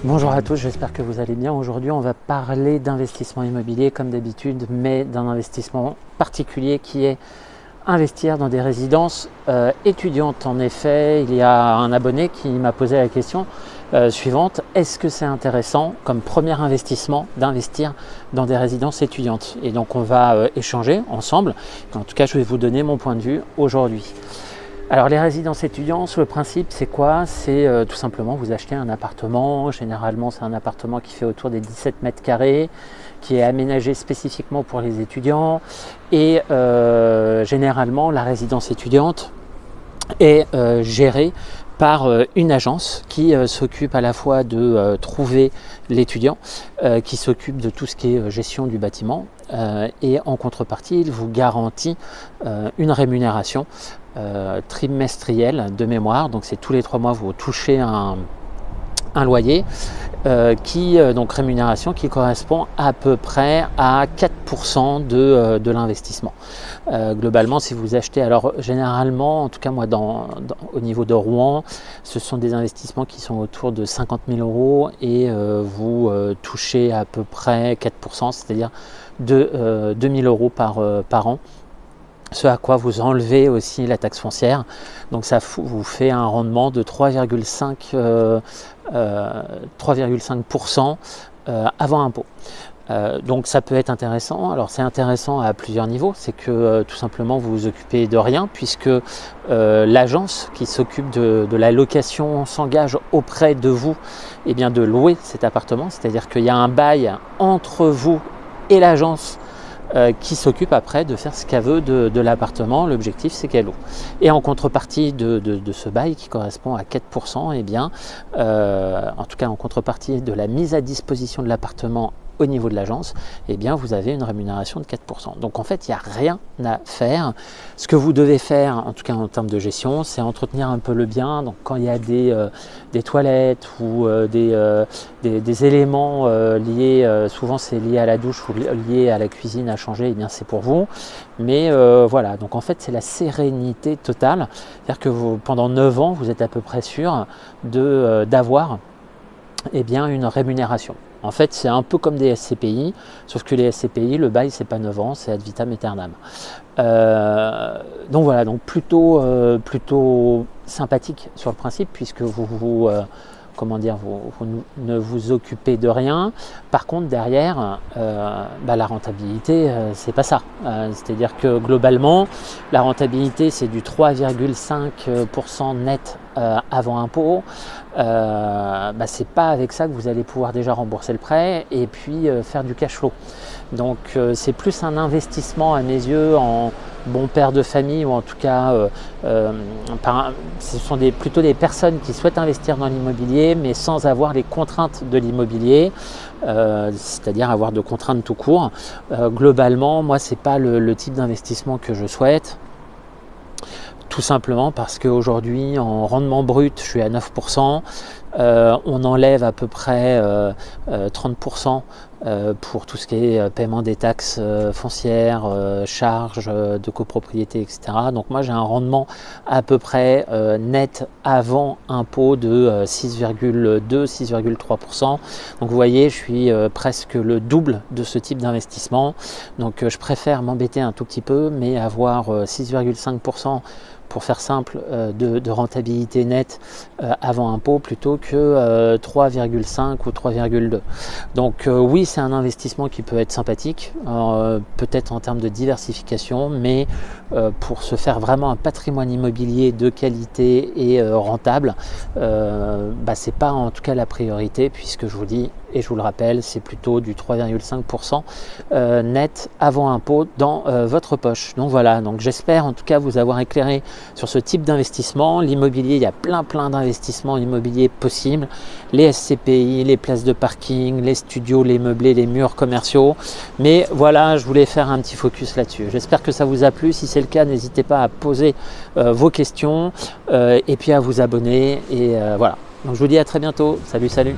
Bonjour à tous, j'espère que vous allez bien. Aujourd'hui, on va parler d'investissement immobilier comme d'habitude, mais d'un investissement particulier qui est investir dans des résidences étudiantes. En effet, il y a un abonné qui m'a posé la question suivante: est-ce que c'est intéressant comme premier investissement d'investir dans des résidences étudiantes? Et donc on va échanger ensemble. En tout cas, je vais vous donner mon point de vue aujourd'hui. Alors les résidences étudiantes, le principe c'est quoi? C'est tout simplement vous achetez un appartement. Généralement c'est un appartement qui fait autour des 17 mètres carrés, qui est aménagé spécifiquement pour les étudiants. Et généralement la résidence étudiante est gérée par une agence qui s'occupe à la fois de trouver l'étudiant, qui s'occupe de tout ce qui est gestion du bâtiment, et en contrepartie il vous garantit une rémunération trimestrielle de mémoire. Donc c'est tous les 3 mois vous touchez un loyer donc rémunération qui correspond à peu près à 4% de l'investissement. Globalement, si vous achetez, alors généralement, en tout cas moi au niveau de Rouen, ce sont des investissements qui sont autour de 50 000 € et vous touchez à peu près 4%, c'est-à-dire 2 000 € par an. Ce à quoi vous enlevez aussi la taxe foncière, donc ça vous fait un rendement de 3,5% avant impôt. Donc ça peut être intéressant. Alors c'est intéressant à plusieurs niveaux, c'est que tout simplement vous vous occupez de rien, puisque l'agence qui s'occupe de la location s'engage auprès de vous de louer cet appartement, c'est-à-dire qu'il y a un bail entre vous et l'agence qui s'occupe après de faire ce qu'elle veut de l'appartement. L'objectif c'est qu'elle loue. Et en contrepartie de ce bail qui correspond à 4%, en tout cas en contrepartie de la mise à disposition de l'appartement au niveau de l'agence, vous avez une rémunération de 4%. Donc en fait, il n'y a rien à faire. Ce que vous devez faire, en tout cas en termes de gestion, c'est entretenir un peu le bien. Donc quand il y a des toilettes ou des éléments liés, souvent c'est lié à la douche ou lié à la cuisine à changer, c'est pour vous. Mais voilà, donc en fait c'est la sérénité totale. C'est-à-dire que pendant 9 ans, vous êtes à peu près sûr d'avoir une rémunération. En fait, c'est un peu comme des SCPI, sauf que les SCPI, le bail, c'est pas 9 ans, c'est ad vitam aeternam. Donc voilà, donc plutôt sympathique sur le principe, puisque vous ne vous occupez de rien. Par contre, derrière, la rentabilité, c'est pas ça. C'est-à-dire que globalement, la rentabilité, c'est du 3,5% net avant impôt. C'est pas avec ça que vous allez pouvoir déjà rembourser le prêt et puis faire du cash flow. Donc c'est plus un investissement à mes yeux en bon père de famille, ou en tout cas ce sont plutôt des personnes qui souhaitent investir dans l'immobilier mais sans avoir les contraintes de l'immobilier, c'est-à-dire avoir de contraintes tout court. Globalement, moi c'est pas le type d'investissement que je souhaite. Tout simplement parce qu'aujourd'hui, en rendement brut, je suis à 9%. On enlève à peu près 30% pour tout ce qui est paiement des taxes foncières, charges de copropriété, etc. Donc moi j'ai un rendement à peu près net avant impôt de 6,2-6,3%. Donc vous voyez, je suis presque le double de ce type d'investissement. Donc je préfère m'embêter un tout petit peu, mais avoir 6,5%, pour faire simple, de rentabilité nette avant impôt, plutôt que 3,5 ou 3,2. Donc oui, c'est un investissement qui peut être sympathique, peut-être en termes de diversification, mais pour se faire vraiment un patrimoine immobilier de qualité et rentable, c'est pas en tout cas la priorité, puisque je vous dis et je vous le rappelle, c'est plutôt du 3,5% net avant impôt dans votre poche. Donc voilà, donc j'espère en tout cas vous avoir éclairé sur ce type d'investissement. L'immobilier, il y a plein d'investissements immobiliers possibles, les SCPI, les places de parking, les studios, les meublés, les murs commerciaux. Mais voilà, je voulais faire un petit focus là-dessus. J'espère que ça vous a plu. Si c'est le cas, n'hésitez pas à poser vos questions et puis à vous abonner. Et voilà, donc je vous dis à très bientôt. Salut.